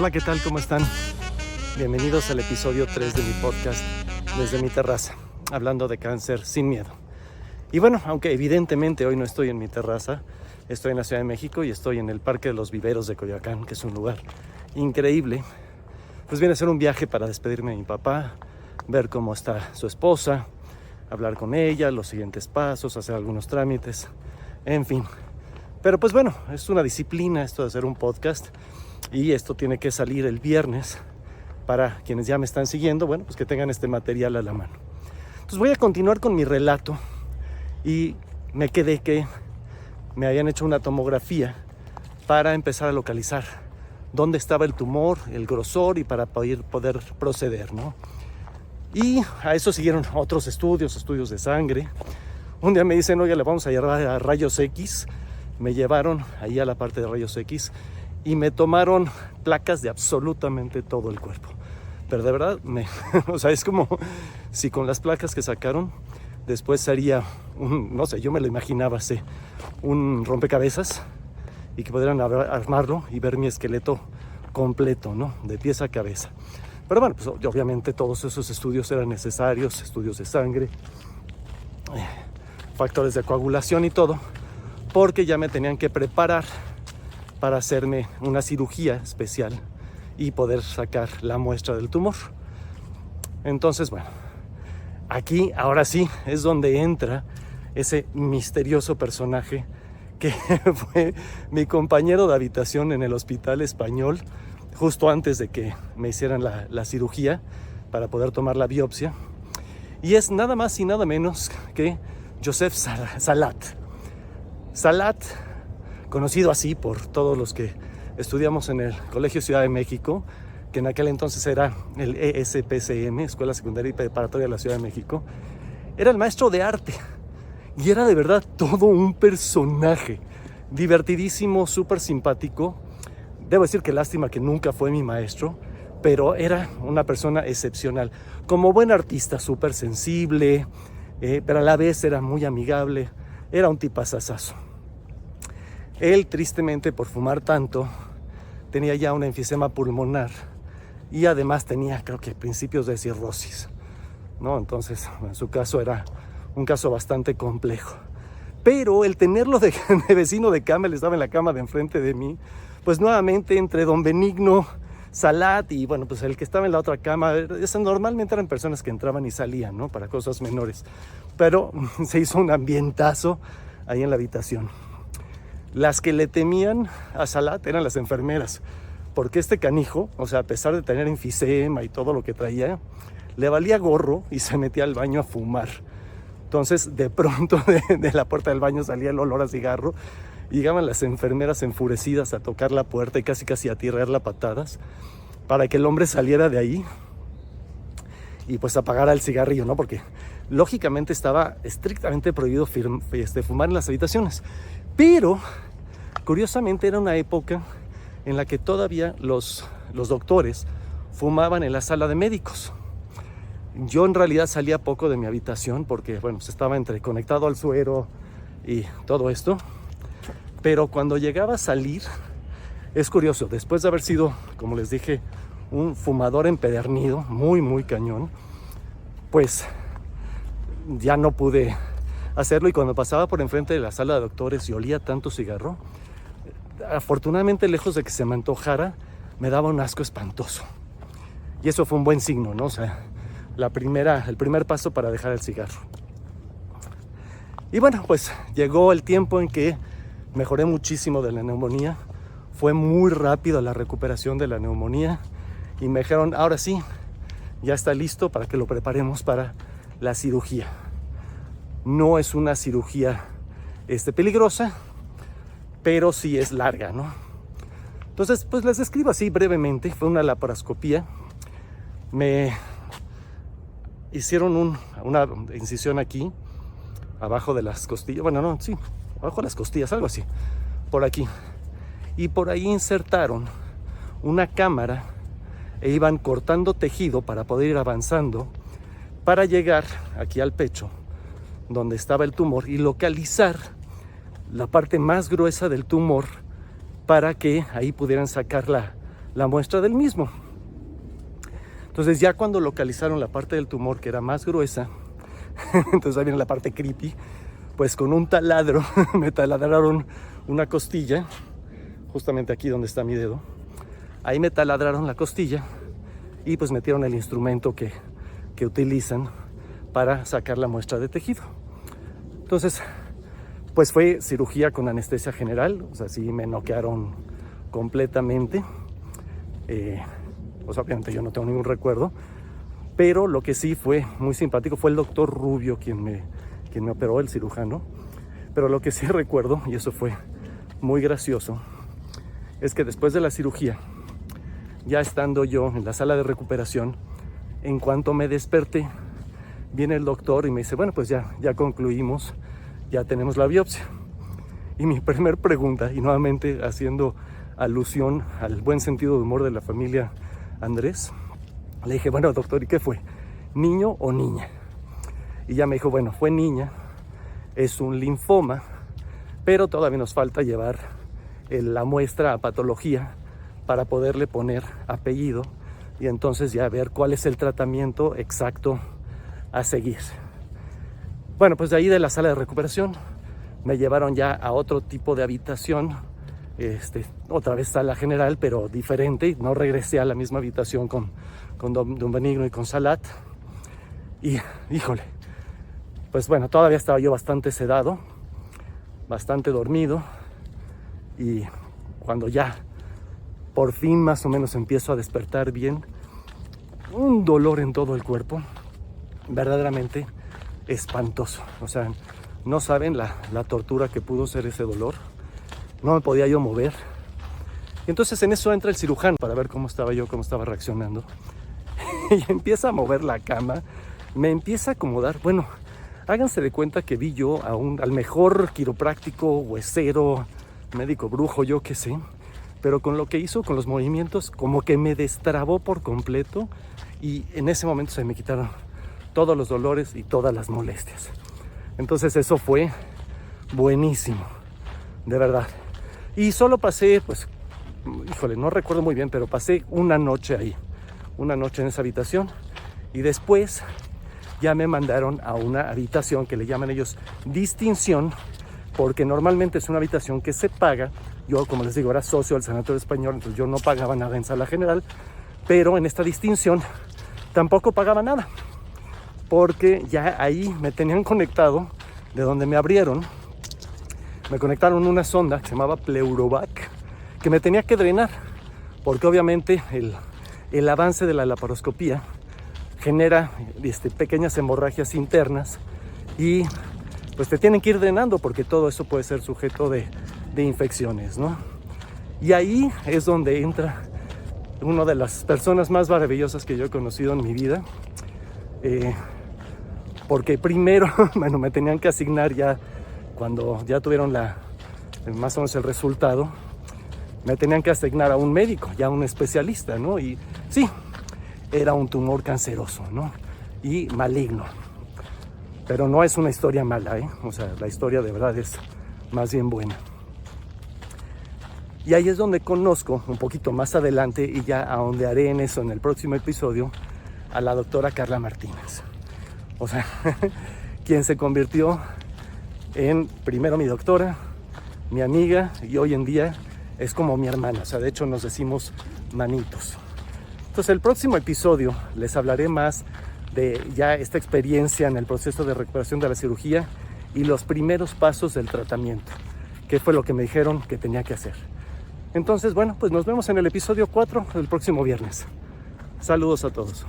Hola, ¿qué tal? ¿Cómo están? Bienvenidos al episodio 3 de mi podcast desde mi terraza, hablando de cáncer sin miedo. Y bueno, aunque evidentemente hoy no estoy en mi terraza, estoy en la Ciudad de México y estoy en el Parque de los Viveros de Coyoacán, que es un lugar increíble. Pues viene a ser un viaje para despedirme de mi papá, ver cómo está su esposa, hablar con ella, los siguientes pasos, hacer algunos trámites, en fin. Pero pues bueno, es una disciplina esto de hacer un podcast y esto tiene que salir el viernes para quienes ya me están siguiendo, bueno, pues que tengan este material a la mano. Entonces voy a continuar con mi relato y me quedé que me habían hecho una tomografía para empezar a localizar dónde estaba el tumor, el grosor y para poder proceder, ¿no? Y a eso siguieron otros estudios de sangre. Un día me dicen, oye, le vamos a llevar a rayos X. Me llevaron ahí a la parte de rayos X y me tomaron placas de absolutamente todo el cuerpo. Pero de verdad, o sea, es como si con las placas que sacaron, después haría no sé, yo me lo imaginaba así, un rompecabezas y que pudieran armarlo y ver mi esqueleto completo, ¿no? De pies a cabeza. Pero bueno, pues obviamente todos esos estudios eran necesarios, estudios de sangre, factores de coagulación y todo, porque ya me tenían que preparar para hacerme una cirugía especial y poder sacar la muestra del tumor. Entonces, bueno, aquí ahora sí es donde entra ese misterioso personaje que fue mi compañero de habitación en el Hospital Español justo antes de que me hicieran la cirugía para poder tomar la biopsia. Y es nada más y nada menos que Joseph Salat. Salat, conocido así por todos los que estudiamos en el Colegio Ciudad de México, que en aquel entonces era el ESPCM, Escuela Secundaria y Preparatoria de la Ciudad de México, era el maestro de arte y era de verdad todo un personaje, divertidísimo, súper simpático. Debo decir que lástima que nunca fue mi maestro, pero era una persona excepcional, como buen artista, súper sensible, pero a la vez era muy amigable. Era un tipazazazo. Él, tristemente, por fumar tanto, tenía ya una enfisema pulmonar y además tenía, creo que, principios de cirrosis, ¿no? Entonces, en su caso era un caso bastante complejo. Pero el tenerlo de vecino de cama, él estaba en la cama de enfrente de mí, pues nuevamente entre don Benigno, Salat y bueno, pues el que estaba en la otra cama, normalmente eran personas que entraban y salían, ¿no? Para cosas menores. Pero se hizo un ambientazo ahí en la habitación. Las que le temían a Salat eran las enfermeras, porque este canijo, o sea, a pesar de tener enfisema y todo lo que traía, le valía gorro y se metía al baño a fumar. Entonces, de pronto de la puerta del baño salía el olor a cigarro. Llegaban las enfermeras enfurecidas a tocar la puerta y casi a tirarla a patadas para que el hombre saliera de ahí y pues apagara el cigarrillo, ¿no? Porque lógicamente estaba estrictamente prohibido fumar en las habitaciones. Pero, curiosamente, era una época en la que todavía los doctores fumaban en la sala de médicos. Yo en realidad salía poco de mi habitación porque, bueno, pues estaba conectado al suero y todo esto. Pero cuando llegaba a salir, es curioso, después de haber sido, como les dije, un fumador empedernido, muy cañón, pues ya no pude hacerlo. Y cuando pasaba por enfrente de la sala de doctores y olía tanto cigarro, afortunadamente, lejos de que se me antojara, me daba un asco espantoso. Y eso fue un buen signo, ¿no? O sea, el primer paso para dejar el cigarro. Y bueno, pues llegó el tiempo en que mejoré muchísimo de la neumonía. Fue muy rápido la recuperación de la neumonía y me dijeron, ahora sí, ya está listo para que lo preparemos para la cirugía. No es una cirugía peligrosa, pero sí es larga, ¿no? Entonces, pues les describo así brevemente. Fue una laparoscopía. Me hicieron una incisión aquí, abajo de las costillas. Bueno, no, sí, abajo de las costillas, algo así, por aquí. Y por ahí insertaron una cámara e iban cortando tejido para poder ir avanzando para llegar aquí al pecho, donde estaba el tumor, y localizar la parte más gruesa del tumor para que ahí pudieran sacar la muestra del mismo. Entonces ya cuando localizaron la parte del tumor que era más gruesa, entonces ahí viene la parte creepy, pues con un taladro me taladraron una costilla, justamente aquí donde está mi dedo. Ahí me taladraron la costilla y pues metieron el instrumento que utilizan para sacar la muestra de tejido. Entonces, pues fue cirugía con anestesia general, o sea, sí me noquearon completamente. Pues obviamente yo no tengo ningún recuerdo, pero lo que sí fue muy simpático fue el doctor Rubio quien me operó, el cirujano. Pero lo que sí recuerdo, y eso fue muy gracioso, es que después de la cirugía, ya estando yo en la sala de recuperación, en cuanto me desperté, viene el doctor y me dice, bueno, pues ya concluimos, ya tenemos la biopsia. Y mi primer pregunta, y nuevamente haciendo alusión al buen sentido de humor de la familia Andrés, le dije, bueno, doctor, ¿y qué fue? ¿Niño o niña? Y ya me dijo, bueno, fue niña, es un linfoma, pero todavía nos falta llevar la muestra a patología para poderle poner apellido y entonces ya ver cuál es el tratamiento exacto a seguir. Bueno, pues de ahí de la sala de recuperación me llevaron ya a otro tipo de habitación, otra vez sala general, pero diferente. No regresé a la misma habitación con don Benigno y con Salat. Y, híjole, pues bueno, todavía estaba yo bastante sedado, bastante dormido. Y cuando ya por fin más o menos empiezo a despertar bien, un dolor en todo el cuerpo, verdaderamente espantoso. O sea, no saben la tortura que pudo ser ese dolor. No me podía yo mover. Y entonces en eso entra el cirujano para ver cómo estaba yo, cómo estaba reaccionando. Y empieza a mover la cama, me empieza a acomodar. Bueno, háganse de cuenta que vi yo al mejor quiropráctico, huesero, médico brujo, yo qué sé. Pero con lo que hizo, con los movimientos, como que me destrabó por completo. Y en ese momento se me quitaron todos los dolores y todas las molestias. Entonces eso fue buenísimo, de verdad. Y solo pasé, pues, híjole, no recuerdo muy bien, pero pasé una noche ahí, una noche en esa habitación. Y después ya me mandaron a una habitación que le llaman ellos distinción, porque normalmente es una habitación que se paga. Yo, como les digo, era socio del Sanatorio Español, entonces yo no pagaba nada en sala general, pero en esta distinción tampoco pagaba nada, porque ya ahí me tenían conectado, de donde me abrieron, me conectaron una sonda que se llamaba Pleurovac, que me tenía que drenar, porque obviamente el avance de la laparoscopía genera pequeñas hemorragias internas y pues te tienen que ir drenando porque todo eso puede ser sujeto de infecciones, ¿no? Y ahí es donde entra una de las personas más maravillosas que yo he conocido en mi vida, porque primero, bueno, me tenían que asignar ya, cuando ya tuvieron más o menos el resultado, me tenían que asignar a un médico, ya un especialista, ¿no? Y sí, era un tumor canceroso, ¿no? Y maligno. Pero no es una historia mala, ¿eh? O sea, la historia de verdad es más bien buena. Y ahí es donde conozco un poquito más adelante, y ya ahondearé en eso en el próximo episodio, a la doctora Carla Martínez. O sea, quien se convirtió en primero mi doctora, mi amiga, y hoy en día es como mi hermana. O sea, de hecho nos decimos manitos. Entonces el próximo episodio les hablaré más de ya esta experiencia en el proceso de recuperación de la cirugía y los primeros pasos del tratamiento, qué fue lo que me dijeron que tenía que hacer. Entonces, bueno, pues nos vemos en el episodio 4 el próximo viernes. Saludos a todos.